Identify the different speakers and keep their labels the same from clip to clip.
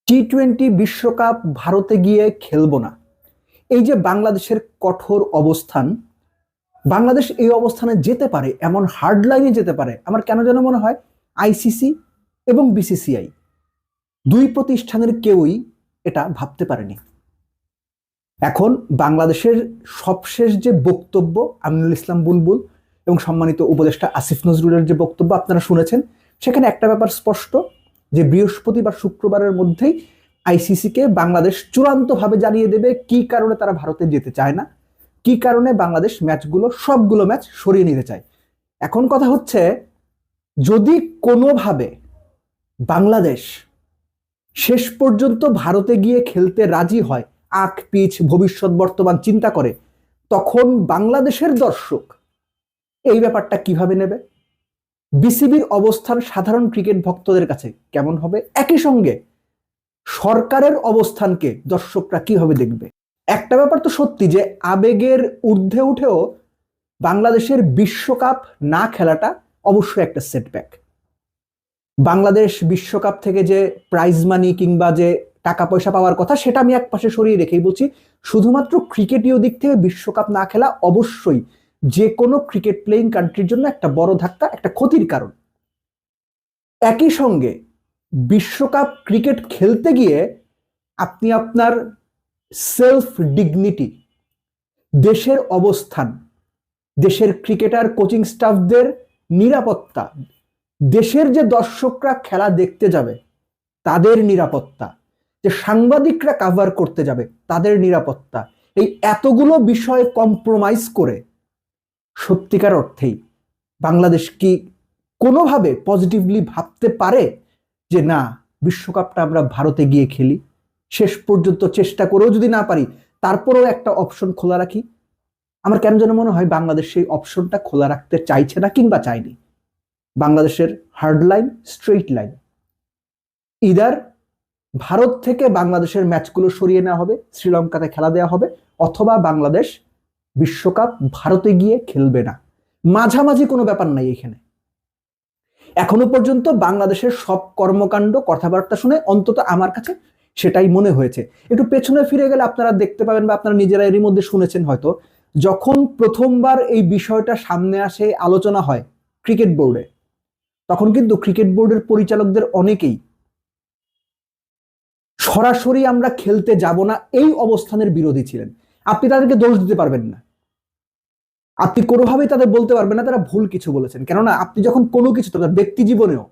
Speaker 1: টি-20 বিশ্বকাপ ভারতে গিয়ে খেলবো না, এই যে বাংলাদেশের কঠোর অবস্থান। বাংলাদেশ এই অবস্থানে যেতে পারে, এমন হার্ড লাইনে যেতে পারে, আমার কেন যেন মনে হয় আইসিসি এবং বিসিসিআই দুই প্রতিষ্ঠানের কেউই এটা ভাবতে পারেনি। এখন বাংলাদেশের সবশেষ যে বক্তব্য আমিনুল ইসলাম বুলবুল এবং সম্মানিত উপদেষ্টা আসিফ নজরুলের যে বক্তব্য আপনারা শুনেছেন, সেখানে একটা ব্যাপার স্পষ্ট, যে বৃহস্পতিবার শুক্রবারের মধ্যেই আইসিসিকে বাংলাদেশ চূড়ান্তভাবে জানিয়ে দেবে কি কারণে তারা ভারতে যেতে চায় না, কি কারণে বাংলাদেশ সবগুলো ম্যাচ সরিয়ে নিতে চায়। এখন কথা হচ্ছে, যদি কোনোভাবে বাংলাদেশ শেষ পর্যন্ত ভারতে গিয়ে খেলতে রাজি হয়, আখ পিচ ভবিষ্যৎ বর্তমান চিন্তা করে, তখন বাংলাদেশের দর্শক এই ব্যাপারটা কিভাবে নেবে? বিসিবির অবস্থান সাধারণ ক্রিকেট ভক্তদের কাছে কেমন হবে? একই সঙ্গে সরকারের অবস্থানকে দর্শকরা কিভাবে দেখবে? একটা ব্যাপার তো সত্যি, যে আবেগের ঊর্ধ্বে উঠেও বাংলাদেশের বিশ্বকাপ না খেলাটা অবশ্যই একটা সেটব্যাক। বাংলাদেশ বিশ্বকাপ থেকে যে প্রাইজ মানি কিংবা যে টাকা পয়সা পাওয়ার কথা, সেটা আমি এক পাশে সরিয়ে রেখেই বলছি, শুধুমাত্র ক্রিকেটীয় দিক থেকে বিশ্বকাপ না খেলা অবশ্যই যে কোনো ক্রিকেট প্লেয়িং কান্ট্রির জন্য একটা বড় ধাক্কা, একটা ক্ষতির কারণ। একই সঙ্গে বিশ্বকাপ ক্রিকেট খেলতে গিয়ে আপনি আপনার সেলফ ডিগনিটি, দেশের অবস্থান, দেশের ক্রিকেটার কোচিং স্টাফদের নিরাপত্তা, দেশের যে দর্শকরা খেলা দেখতে যাবে তাদের নিরাপত্তা, যে সাংবাদিকরা কাভার করতে যাবে তাদের নিরাপত্তা, এই এতগুলো বিষয় কম্প্রোমাইজ করে সত্যিকার অর্থেই বাংলাদেশ কি কোনোভাবে পজিটিভলি ভাবতে পারে যে না, বিশ্বকাপটা আমরা ভারতে গিয়ে খেলি, শেষ পর্যন্ত চেষ্টা করেও যদি না পারি তারপরেও একটা অপশন খোলা রাখি? আমার কেন যেন মনে হয় বাংলাদেশ সেই অপশনটা খোলা রাখতে চাইছে না কিংবা চায়নি। বাংলাদেশের hard line, straight line, either ভারত থেকে বাংলাদেশের ম্যাচগুলো সরিয়ে নেওয়া হবে, শ্রীলঙ্কাতে খেলা দেওয়া হবে, অথবা বাংলাদেশ বিশ্বকাপ ভারতে গিয়ে খেলবে না। মাঝামাঝি কোনো ব্যাপার নাই এখানে। এখনো পর্যন্ত বাংলাদেশের সব কর্মকাণ্ড কথাবার্তা শুনে অন্তত আমার কাছে সেটাই মনে হয়েছে। একটু পেছনে ফিরে গেলে আপনারা দেখতে পাবেন, বা আপনারা নিজেরা এরই মধ্যে শুনেছেন হয়তো, যখন প্রথমবার এই বিষয়টা সামনে আসে, আলোচনা হয় ক্রিকেট বোর্ডে, তখন কিন্তু ক্রিকেট বোর্ডের পরিচালকদের অনেকেই সরাসরি আমরা খেলতে যাব না এই অবস্থানের বিরোধী ছিলেন। আপনি তাদেরকে দোষ দিতে পারবেন না, আপনি কোনোভাবেই তাদের বলতে পারবেন না তারা ভুল কিছু বলেছেন, কেননা আপনি যখন কোনো কিছু, তাদের ব্যক্তি জীবনেও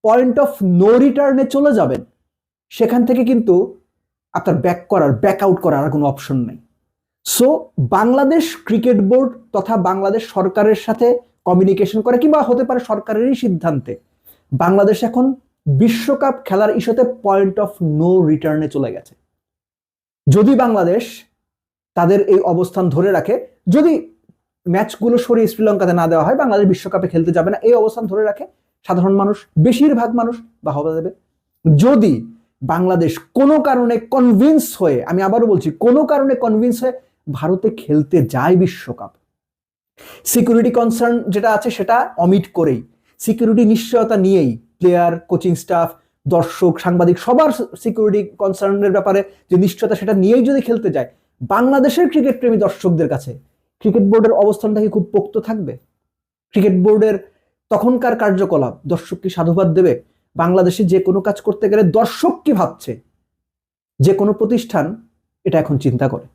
Speaker 1: পয়েন্ট অফ নো রিটার্নে চলে যাবেন, সেখান থেকে কিন্তু আপনার ব্যাক আউট করার কোনো অপশন নেই। সো বাংলাদেশ ক্রিকেট বোর্ড তথা বাংলাদেশ সরকারের সাথে কমিউনিকেশন করে, কিংবা হতে পারে সরকারেরই সিদ্ধান্তে বাংলাদেশ এখন বিশ্বকাপ খেলার ইস্যুতে পয়েন্ট অফ নো রিটার্নে চলে গেছে। যদি বাংলাদেশ তাদের এই অবস্থান ধরে রাখে, যদি ম্যাচগুলো সরিয়ে শ্রীলঙ্কাতে না দেওয়া হয়, বাংলাদেশ বিশ্বকাপে খেলতে যাবে না, এই অবস্থান ধরে রাখে, সাধারণ মানুষ, বেশিরভাগ মানুষ বাহবা দেবে। যদি বাংলাদেশ কোনো কারণে কনভিন্স হয়ে, আমি আবারও বলছি, কোনো কারণে কনভিন্স হয়ে ভারতে খেলতে যায় বিশ্বকাপ, সিকিউরিটি কনসার্ন যেটা আছে সেটা অমিট করেই, সিকিউরিটি নিশ্চয়তা নিয়েই, প্লেয়ার, কোচিং স্টাফ, দর্শক, সাংবাদিক, সবার সিকিউরিটি কনসার্নের ব্যাপারে যে নিশ্চয়তা, সেটা নিয়েই যদি খেলতে যায়, বাংলাদেশের ক্রিকেট প্রেমী দর্শকদের কাছে ক্রিকেট বোর্ডের অবস্থানটা কি খুব পোক্ত থাকবে? ক্রিকেট বোর্ডের তখনকার কার্যকলাপ দর্শক কি সাধুবাদ দেবে? বাংলাদেশে যে কোনো কাজ করতে গেলে দর্শক কি ভাবছে, যে কোনো প্রতিষ্ঠান এটা এখন চিন্তা করে।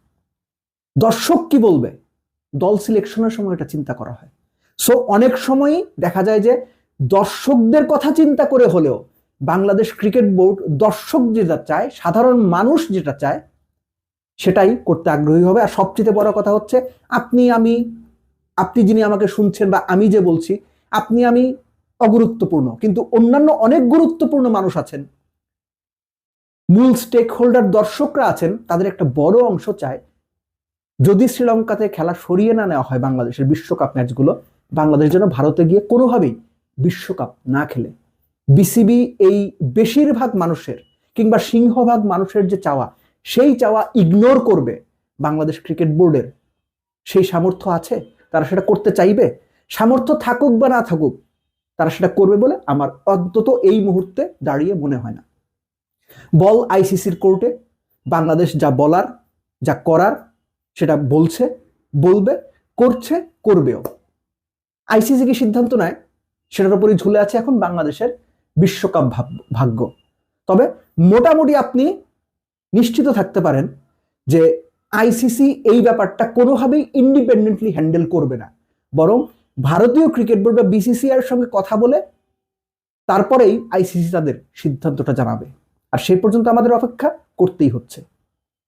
Speaker 1: দর্শক কি বলবে, দল সিলেকশনের সময় এটা চিন্তা করা হয়। সো অনেক সময়ই দেখা যায় যে দর্শকদের কথা চিন্তা করে হলেও বাংলাদেশ ক্রিকেট বোর্ড দর্শক যেটা চায়, সাধারণ মানুষ যেটা চায়, সেটাই করতে আগ্রহী হবে। আর সবচেয়ে বড় কথা হচ্ছে, আপনি যিনি আমাকে শুনছেন, বা আমি যে বলছি, আপনি আমি অগুরুত্বপূর্ণ, কিন্তু অন্যান্য অনেক গুরুত্বপূর্ণ মানুষ আছেন, মূল স্টেক হোল্ডার দর্শকরা আছেন, তাদের একটা বড় অংশ চায় যদি শ্রীলঙ্কাতে খেলা সরিয়ে না নেওয়া হয় বাংলাদেশের বিশ্বকাপ ম্যাচগুলো, বাংলাদেশ যেন ভারতে গিয়ে কোনোভাবেই বিশ্বকাপ না খেলে। বিসিবি এই বেশিরভাগ মানুষের কিংবা সিংহভাগ মানুষের যে চাওয়া, সেই চাওয়া ইগনোর করবে বাংলাদেশ ক্রিকেট বোর্ডের সেই সামর্থ্য আছে? তারা সেটা করতে চাইবে? সামর্থ্য থাকুক বা না থাকুক, তারা সেটা করবে বলে আমার অন্তত এই মুহূর্তে দাঁড়িয়ে মনে হয় না। বল আইসিসির কোর্টে, বাংলাদেশ যা বলার যা করার সেটা বলছে, বলবে, করছে, করবেও। আইসিসি কি সিদ্ধান্ত নেয় সেটার উপরই ঝুলে আছে এখন বাংলাদেশের বিশ্বকাপ ভাগ্য। তবে মোটামুটি আপনি নিশ্চিত থাকতে পারেন যে আইসিসি এই ব্যাপারটা কোনোভাবেই ইন্ডিপেন্ডেন্টলি হ্যান্ডেল করবে না, বরং ভারতীয় ক্রিকেট বোর্ড বা বিসিসিআই এর সঙ্গে কথা বলে তারপরেই আইসিসি তাদের সিদ্ধান্তটা জানাবে। আর সেই পর্যন্ত আমাদের অপেক্ষা করতেই হচ্ছে।